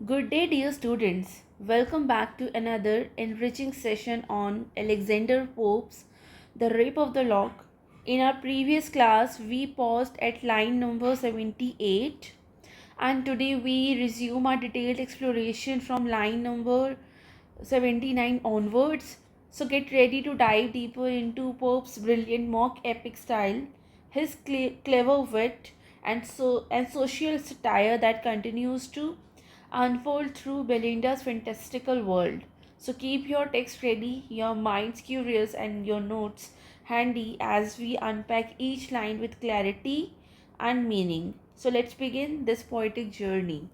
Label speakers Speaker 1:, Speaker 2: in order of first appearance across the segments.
Speaker 1: Good day, dear students. Welcome back to another enriching session on Alexander Pope's The Rape of the Lock. In our previous class, we paused at line number 78, and today we resume our detailed exploration from line number 79 onwards. So get ready to dive deeper into Pope's brilliant mock epic style, his clever wit, and social satire that continues to unfold through Belinda's fantastical world. So keep your text ready, your minds curious, and your notes handy as we unpack each line with clarity and meaning. So let's begin this poetic journey.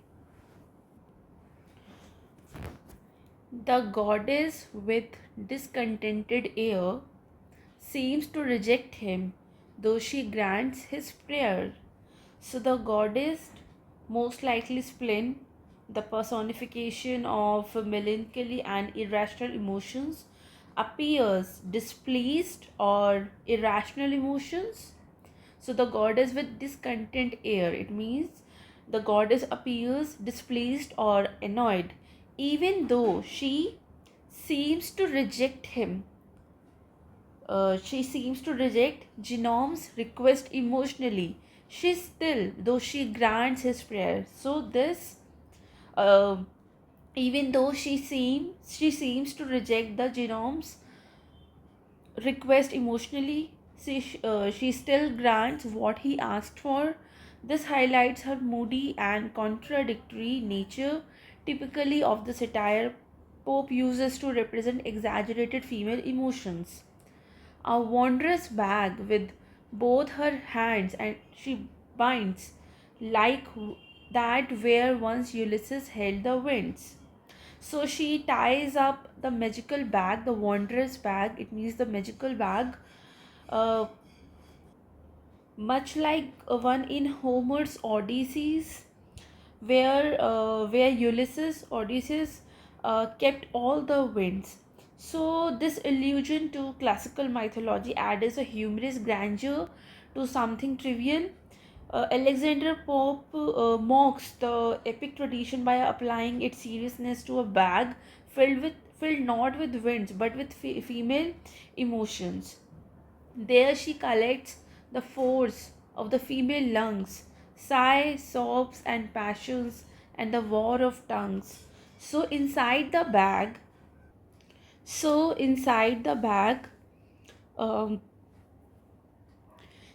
Speaker 1: The goddess, with discontented air, seems to reject him, though she grants his prayer. So the goddess, most likely Splin, the personification of melancholy and irrational emotions, appears displeased or irrational emotions. So the goddess with discontent air, it means the goddess appears displeased or annoyed, even though seems to reject him. She seems to reject Genome's request emotionally. She still, though she grants his prayer. So this, uh, even though she seems to reject the Genome's request emotionally, she still grants what he asked for. This highlights her moody and contradictory nature, typically of the satire Pope uses to represent exaggerated female emotions. A wondrous bag with both her hands, and she binds like that where once Ulysses held the winds. So she ties up the magical bag, the wondrous bag, it means the magical bag, uh, much like one in Homer's Odysseys, where Ulysses Odysseus kept all the winds. So this allusion to classical mythology adds a humorous grandeur to something trivial. Alexander Pope mocks the epic tradition by applying its seriousness to a bag filled not with winds but with female emotions. There she collects the force of the female lungs, sigh, sobs, and passions, and the war of tongues. So inside the bag, so inside the bag, um,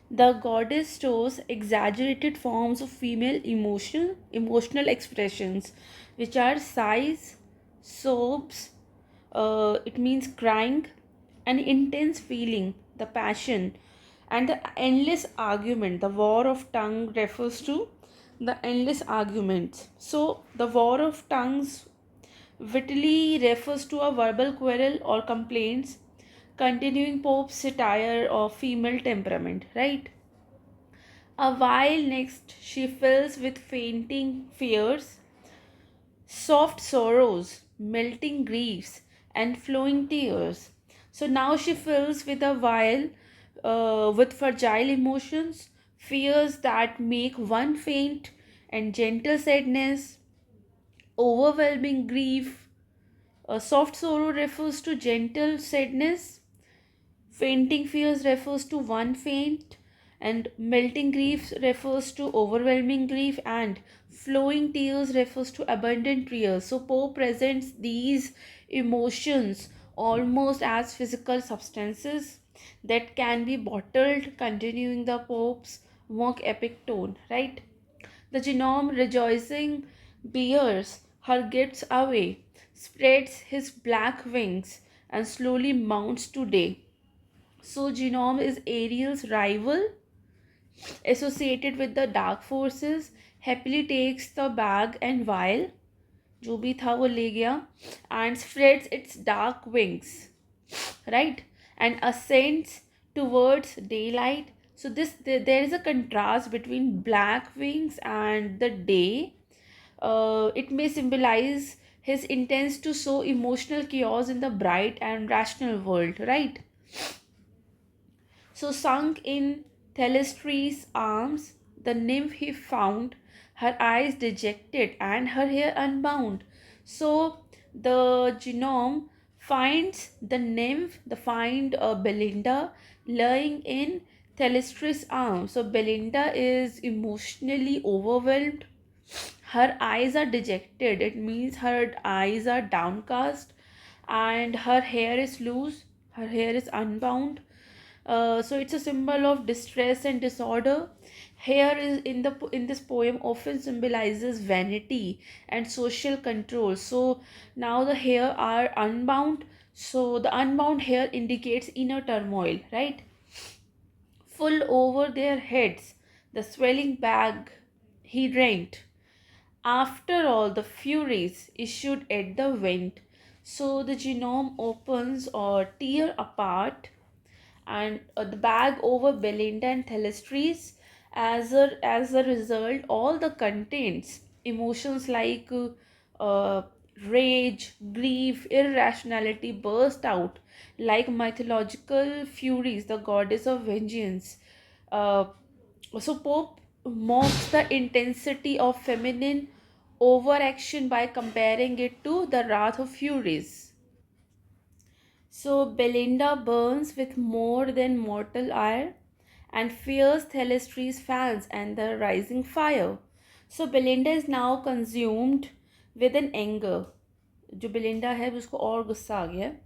Speaker 1: the goddess stores exaggerated forms of female emotional expressions, which are sighs, sobs, it means crying, an intense feeling, the passion, and the endless argument. The war of tongue refers to the endless arguments. So, the war of tongues wittily refers to a verbal quarrel or complaints, continuing Pope's satire of female temperament, right? A while next she fills with fainting fears, soft sorrows, melting griefs, and flowing tears. So now she fills with a vial with fragile emotions, fears that make one faint, and gentle sadness, overwhelming grief. A soft sorrow refers to gentle sadness, fainting fears refers to one faint, and melting grief refers to overwhelming grief, and flowing tears refers to abundant tears. So Poe presents these emotions almost as physical substances that can be bottled, continuing the Pope's mock epic tone, right? The genome rejoicing bears her gifts away, spreads his black wings, and slowly mounts to day. So Genome is Ariel's rival, associated with the dark forces, happily takes the bag and vial, जो भी था वो ले गया, and spreads its dark wings, right, and ascends towards daylight. So there is a contrast between black wings and the day. It may symbolize his intents to sow emotional chaos in the bright and rational world, right? So, sunk in Thelestris' arms, the nymph he found her eyes dejected, and her hair unbound. So the genome finds the nymph, the find Belinda lying in Thelestris' arms. So Belinda is emotionally overwhelmed. Her eyes are dejected. It means her eyes are downcast, and her hair is loose. Her hair is unbound. So it's a symbol of distress and disorder. Hair is in this poem often symbolizes vanity and social control. So now the hair are unbound. So the unbound hair indicates inner turmoil, right? Full over their heads, the swelling bag he rent. After all the furies issued at the vent. So the genome opens or tear apart, and the bag over Belinda and Thelestris. As a result, all the contents, emotions like rage, grief, irrationality burst out like mythological furies, the goddess of vengeance. Uh, so Pope mocks the intensity of feminine overaction by comparing it to the wrath of furies. So Belinda burns with more than mortal ire and fears Thelestris' fans and the rising fire. So Belinda is now consumed with an anger. जो Belinda है उसको और गुस्सा आ गया है.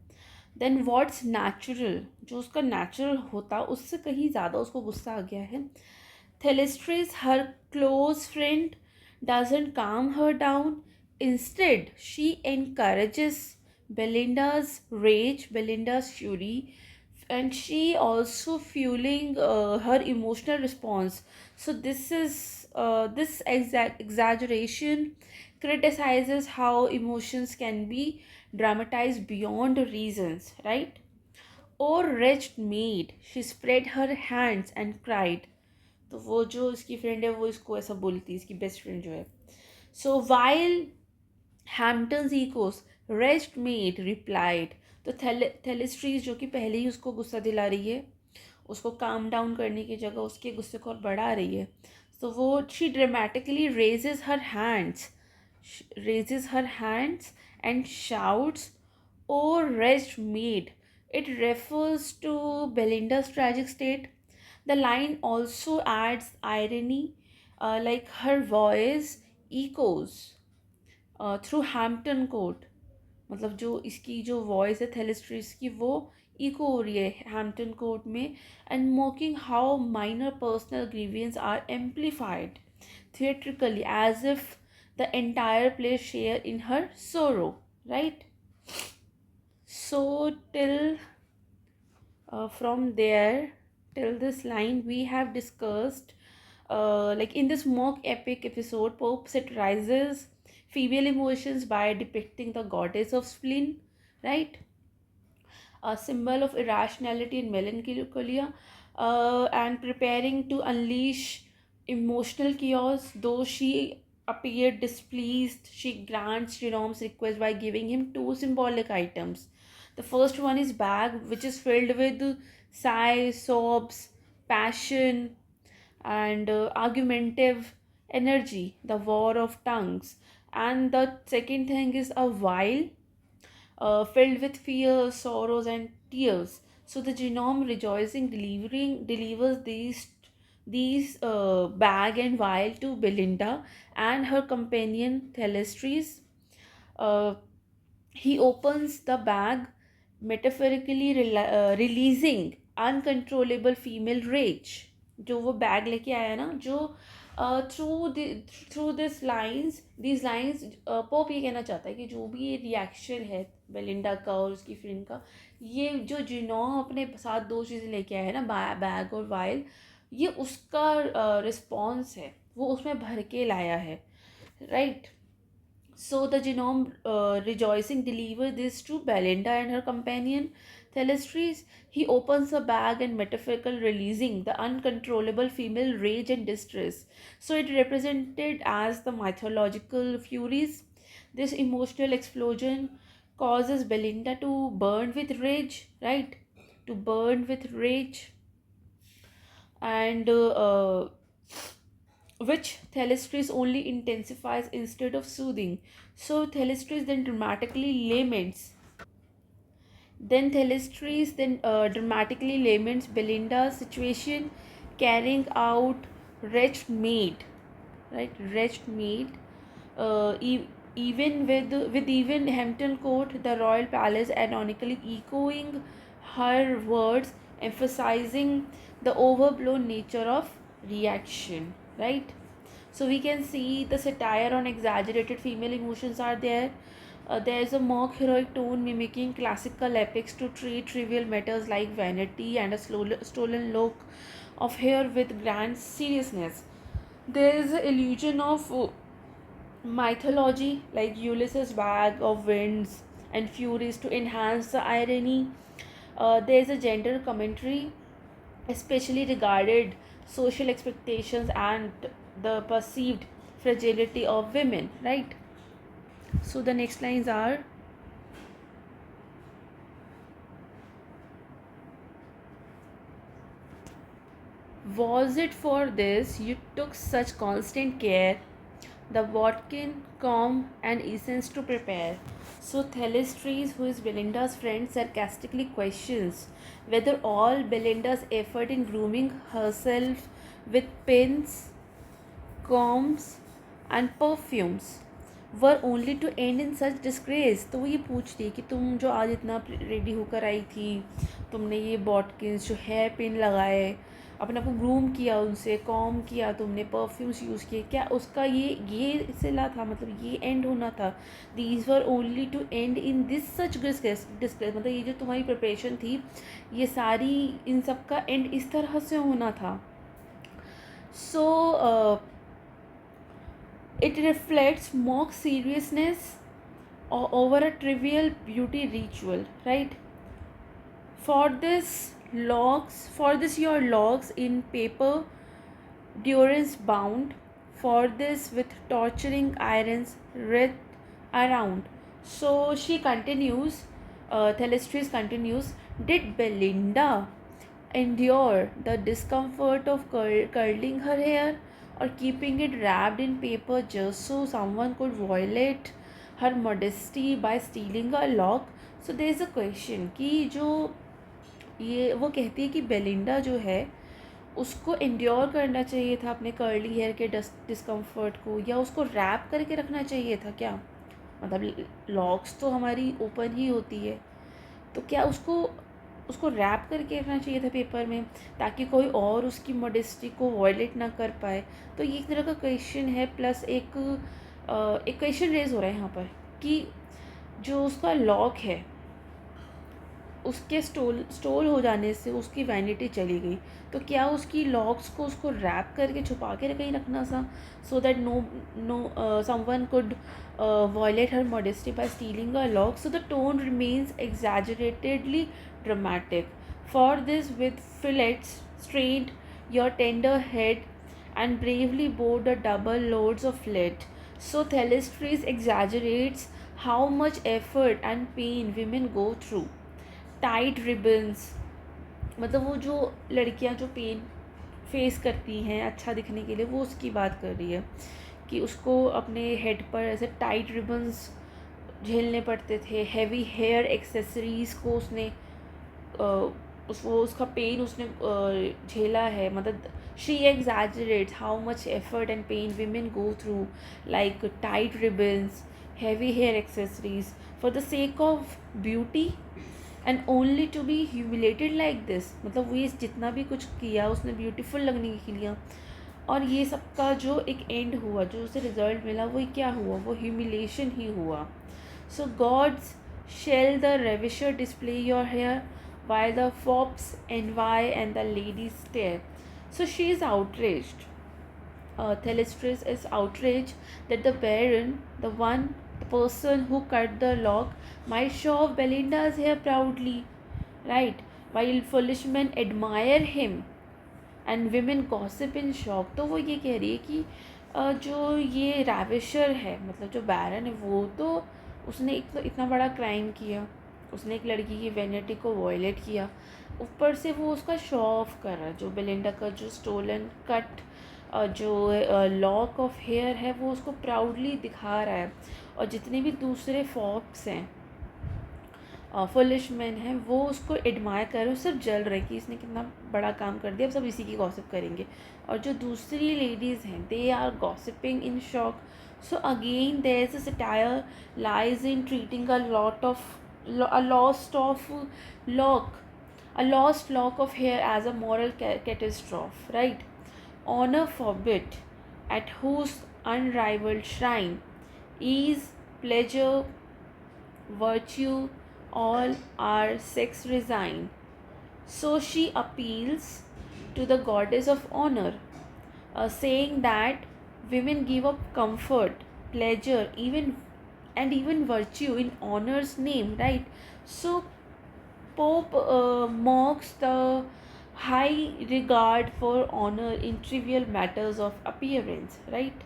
Speaker 1: Then what's natural, जो उसका natural होता उससे कहीं ज़्यादा उसको गुस्सा आ गया है. Thelestris, her close friend, doesn't calm her down. Instead, she encourages Belinda's rage, Belinda's fury, and she also fueling her emotional response. So this exaggeration criticizes how emotions can be dramatized beyond reasons, right? Oh wretched maid, she spread her hands and cried. तो वो जो इसकी friend है वो इसको ऐसा बोलती है, इसकी बेस्ट फ्रेंड जो है. So while Hampton's echoes wretched maid replied. तो थेलिस्ट्रीज जो कि पहले ही उसको गुस्सा दिला रही है, उसको काम डाउन करने की जगह उसके गुस्से को और बढ़ा रही है. तो वो she dramatically raises her hands and shouts, O wretched maid. It refers to Belinda's tragic state. The line also adds irony, like her voice echoes through Hampton Court. मतलब जो इसकी जो वॉइस है थेलिस्ट्रिस की वो इको हो रही है हैम्पटन कोर्ट में, and mocking how minor personal grievances are amplified theatrically as if the entire play share in her sorrow, right? So till from there till this line we have discussed, like in this mock epic episode Pope satirizes female emotions by depicting the goddess of spleen, right? A symbol of irrationality and melancholia, and preparing to unleash emotional chaos. Though she appeared displeased, she grants Jerome's request by giving him two symbolic items. The first one is bag, which is filled with sighs, sobs, passion, and argumentative energy, the war of tongues. And the second thing is a vial filled with fear, sorrows, and tears. So the genome rejoicing delivers these bag and vial to Belinda and her companion Thelestris. Uh, he opens the bag, metaphorically releasing uncontrollable female rage. जो वो bag लेके आया ना, जो through these lines pope ये कहना चाहता है कि जो भी ये रिएक्शन है बेलिंडा का और उसकी फ्रेंड का, ये जो जिनो अपने साथ दो चीज़ें लेके आया है ना, बैग और वाइल, ये उसका रिस्पॉन्स है, वो उसमें भर के लाया है, right? So the genome rejoicing delivers this to Belinda and her companion Thelestris. He opens the bag and metaphorical releasing the uncontrollable female rage and distress. So it represented as the mythological furies. This emotional explosion causes Belinda to burn with rage, right? To burn with rage, and which Thalestris only intensifies instead of soothing. So Thalestris then dramatically laments Belinda's situation, carrying out wretched maid, right? Wretched maid. Even with even Hampton Court, the royal palace, ironically echoing her words, emphasizing the overblown nature of reaction, right? So we can see the satire on exaggerated female emotions are there. There's a mock heroic tone mimicking classical epics to treat trivial matters like vanity and a stolen lock of hair with grand seriousness. There is an illusion of mythology like Ulysses' bag of winds and furies to enhance the irony. There is a gender commentary, especially regarded social expectations and the perceived fragility of women, right? So the next lines are: was it for this you took such constant care, the Watkin, comb, and essence to prepare? So Thalestris, who is Belinda's friend, sarcastically questions whether all Belinda's effort in grooming herself with pins, combs, and perfumes were only to end in such disgrace. तो वो ये पूछती है कि तुम जो आज इतना रेडी होकर आई थी, तुमने ये बॉटकिन्स जो हेयर पिन लगाए, अपने आप को ग्रूम किया, उनसे कॉम किया, तुमने परफ्यूम्स यूज़ किए, क्या उसका ये सिला था, मतलब ये एंड होना था? These were only to end in this such disgrace disgrace, मतलब ये जो तुम्हारी प्रिपरेशन थी, ये सारी इन सब का एंड इस तरह से होना था। सो it reflects mock seriousness over a trivial beauty ritual, right? For this your logs in paper, durance bound, for this with torturing irons wreathed around. So she continues, Thalestris continues, did Belinda endure the discomfort of curling her hair or keeping it wrapped in paper just so someone could violate her modesty by stealing a lock? So there is a question कि जो ये वो कहती है कि Belinda जो है उसको इंड्योर करना चाहिए था अपने कर्ली हेयर के डिस्कम्फर्ट को, या उसको रैप करके रखना चाहिए था क्या? मतलब लॉक्स तो हमारी ओपन ही होती है, तो क्या उसको उसको रैप करके रखना चाहिए था पेपर में, ताकि कोई और उसकी मॉडेस्टी को वॉयलेट ना कर पाए? तो ये एक तरह का क्वेश्चन है, प्लस एक क्वेश्चन रेज हो रहा है यहाँ पर कि जो उसका लॉक है उसके स्टोल हो जाने से उसकी वैनिटी चली गई, तो क्या उसकी लॉक्स को उसको रैप करके छुपा के कहीं रखना था, so that know someone could violate her modesty by stealing a lock? So the tone remains exaggeratedly dramatic. For this, with fillets strained your tender head and bravely bore the double loads of lead. So Thalestris exaggerates how much effort and pain women go through. Tight ribbons, मतलब वो जो लड़कियां जो pen face करती हैं अच्छा दिखने के लिए, वो उसकी बात कर रही है कि उसको अपने हेड पर ऐसे टाइट रिबन्स झेलने पड़ते थे, हैवी हेयर एक्सेसरीज़ को उसने उसका पेन उसने झेला है। मतलब she exaggerates how much effort and pain women go through, like tight ribbons, heavy hair accessories, for the sake of beauty and only to be humiliated like this. मतलब वो ये जितना भी कुछ किया उसने ब्यूटीफुल लगने के लिए, और ये सबका जो एक एंड हुआ, जो उसे रिजल्ट मिला, वो क्या हुआ? वो ह्यूमिलेशन ही हुआ। So gods shall the ravisher display your hair while the fops envy and the ladies stare. So she is outraged. Thalestris is outraged that the baron, the person who cut the lock, might show off Belinda's hair proudly, right? While foolish men admire him and women gossip in shock. तो वो ये कह रही है कि जो ये राविशर है, मतलब जो बैरन है, वो तो उसने इतना बड़ा क्राइम किया, उसने एक लड़की की वेनिटी को वॉयलेट किया, ऊपर से वो उसका शो ऑफ कर रहा है, जो बेलिंडा का जो स्टोलन कट जो लॉक ऑफ हेयर है वो उसको प्राउडली दिखा रहा है, और जितने भी दूसरे फॉक्स हैं, फुलिश मैन है, वो उसको एडमायर कर रहे, सब जल रहे कि इसने कितना बड़ा काम कर दिया, अब सब इसी की गॉसिप करेंगे। और जो दूसरी लेडीज़ हैं, they are gossiping in shock. So again there is a satire lies in treating a lost of lock a lost lock of hair as a moral catastrophe, right? Honor forbid, at whose unrivaled shrine ease, pleasure, virtue, all are sex resign. So she appeals to the goddess of honor, saying that women give up comfort, pleasure, even virtue in honor's name, right? So Pope mocks the high regard for honor in trivial matters of appearance, right?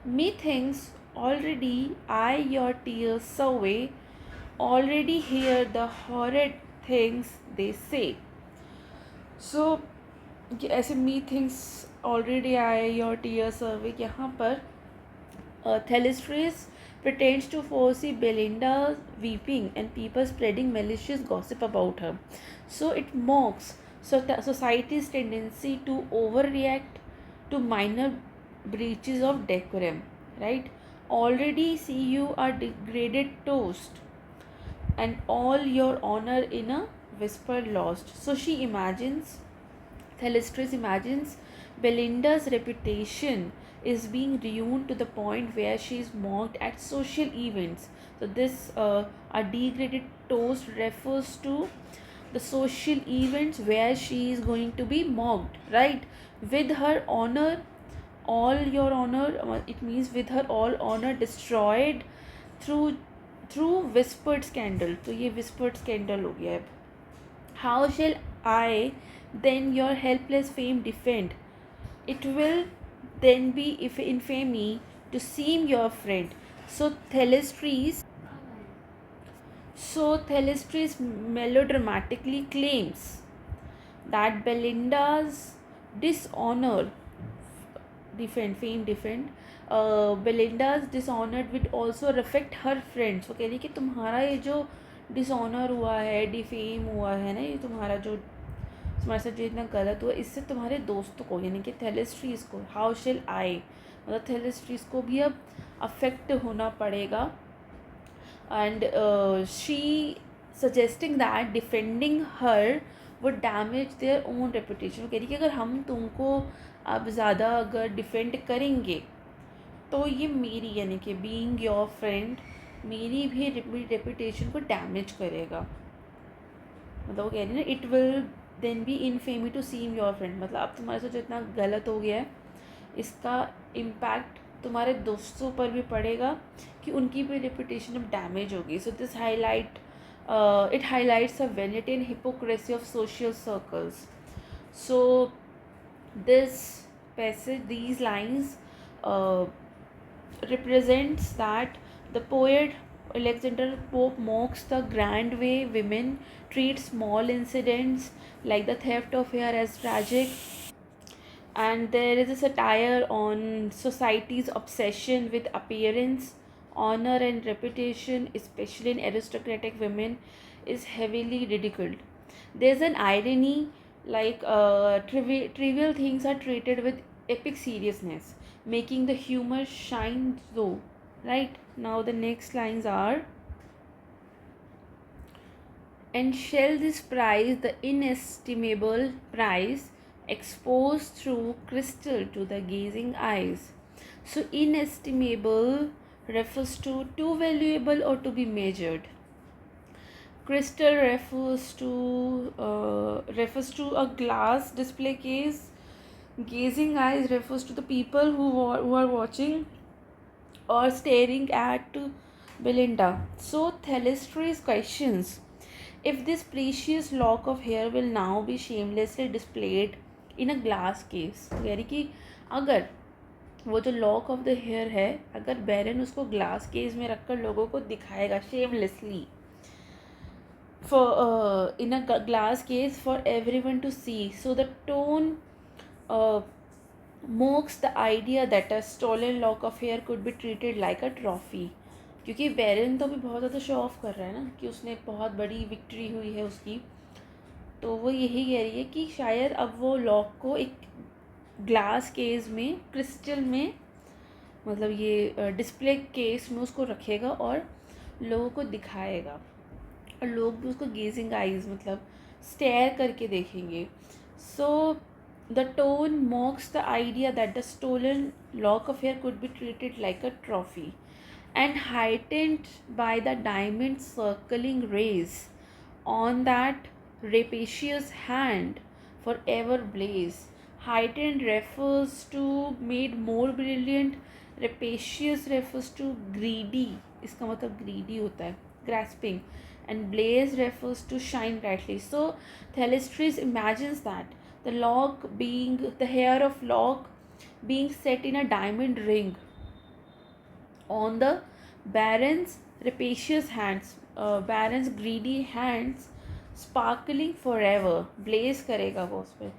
Speaker 1: Methinks already I your tears survey, already hear the horrid things they say. So ऐसे me things already आए your tear सर्वे यहाँ पर Thelistris pretends to foresee Belinda weeping and people spreading malicious gossip about her. So it mocks society's tendency to overreact to minor breaches of decorum, right? Already see you are degraded toast, and all your honor in a whisper lost. So she imagines, Thelistris imagines, Belinda's reputation is being ruined to the point where she is mocked at social events. So this a degraded toast refers to the social events where she is going to be mocked, right? With her honor, all your honor, it means with her all honor destroyed through whispered scandal. तो ये whispered scandal हो गया है. How shall I then your helpless fame defend? It will then be if infamy to seem your friend. So Thelistris melodramatically claims that Belinda's dishonor defend Belinda's dishonor would also affect her friends. वो कह रही कि तुम्हारा ये जो dishonour हुआ है, defame हुआ है ना, ये तुम्हारा जो तुम्हारे साथ जो इतना गलत हुआ, इससे तुम्हारे दोस्तों को, यानी कि थेलेस्ट्रीज को, हाउ शेल आई, मतलब थेलेस्ट्रीज को भी अब अफेक्ट होना पड़ेगा. And she suggesting that defending her would damage their own reputation. वो कह रही कि अगर हम तुमको अब ज़्यादा अगर डिफेंड करेंगे तो ये मेरी, यानी कि बीइंग योर फ्रेंड, मेरी भी रेपुटेशन को डैमेज करेगा. मतलब वो कह रही है ना, it will then be infamy to seem your friend, मतलब अब तुम्हारे साथ जो इतना गलत हो गया है, इसका इम्पैक्ट तुम्हारे दोस्तों पर भी पड़ेगा कि उनकी भी रेपुटेशन अब डैमेज होगी. So this it highlights the vanity and hypocrisy of social circles. So these lines represents that the poet Alexander Pope mocks the grand way women treat small incidents like the theft of hair as tragic, and there is a satire on society's obsession with appearance, honor, and reputation, especially in aristocratic women, is heavily ridiculed. There's an irony, like trivial things are treated with epic seriousness, making the humor shine through. Right now, the next lines are, and shall this prize, the inestimable prize, exposed through crystal to the gazing eyes. So inestimable refers to too valuable or to be measured. Crystal refers to a glass display case. Gazing eyes refers to the people who are watching or staring at Belinda. So Thelistris questions if this precious lock of hair will now be shamelessly displayed in a glass case. कह रही कि अगर वो जो lock of the hair है, अगर बैरन उसको glass case में रखकर लोगों को दिखाएगा shamelessly, for in a glass case for everyone to see. So the tone mocks the idea that a stolen lock of hair could be treated like a trophy. क्योंकि बैरन तो अभी बहुत ज़्यादा शो ऑफ कर रहा है ना कि उसने एक बहुत बड़ी विक्ट्री हुई है उसकी, तो वो यही कह रही है कि शायद अब वो लॉक को एक ग्लास केस में, क्रिस्टल में, मतलब ये डिस्प्ले केस में उसको रखेगा और लोगों को दिखाएगा, और लोग भी उसको गेजिंग आइज मतलब स्टेयर करके देखेंगे. So the tone mocks the idea that the stolen lock of hair could be treated like a trophy and heightened by the diamond circling rays on that rapacious hand forever blaze. Heightened refers to made more brilliant, rapacious refers to greedy, इसका मतलब greedy होता है, grasping, and blaze refers to shine brightly. So Thalestris imagines that the lock being the hair of lock being set in a diamond ring on the baron's rapacious hands, baron's greedy hands, sparkling forever, blaze करेगा वो उस पर.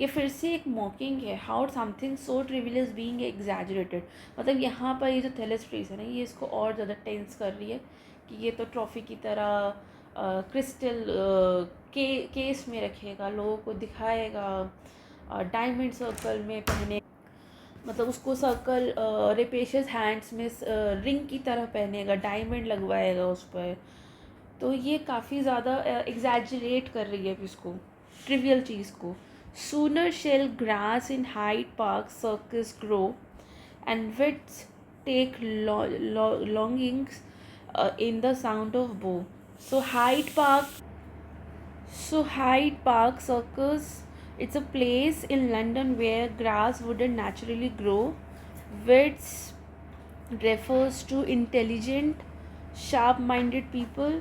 Speaker 1: ये फिर से एक मॉकिंग है, how something so trivial is being exaggerated. मतलब यहाँ पर ये जो थेलेस्ट्रीज है ना, ये इसको और ज़्यादा टेंस कर रही है कि ये तो ट्रॉफी की तरह क्रिस्टल केस में रखेगा, लोगों को दिखाएगा, डायमंड सर्कल में पहने, मतलब उसको सर्कल रेपेशियस हैंड्स में रिंग की तरह पहनेगा, डायमंड लगवाएगा उस पर. तो ये काफ़ी ज़्यादा एग्जैजरेट कर रही है इसको, ट्रिवियल चीज़ को. Sooner shall grass in Hyde Park Circus grow and wits take lodgings in the sound of bow. So Hyde Park Circus, it's a place in London where grass wouldn't naturally grow. Wits refers to intelligent, sharp-minded people.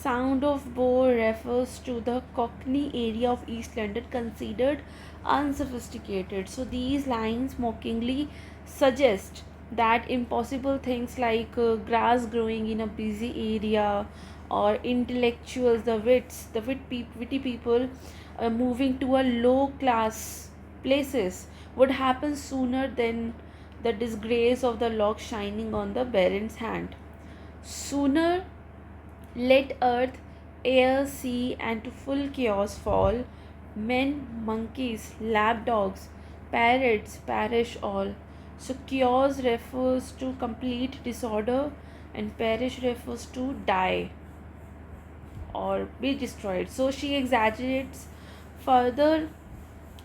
Speaker 1: Sound of bow refers to the Cockney area of East London considered unsophisticated. So these lines mockingly suggest that impossible things like grass growing in a busy area, or intellectuals, witty people moving to a low class places, would happen sooner than the disgrace of the lock shining on the baron's hand. Sooner let earth, air, sea, and to full chaos fall, men, monkeys, lapdogs, parrots perish all. So chaos refers to complete disorder, and perish refers to die or be destroyed. So she exaggerates further,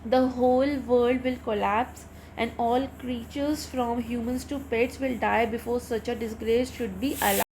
Speaker 1: the whole world will collapse and all creatures from humans to pets will die before such a disgrace should be allowed.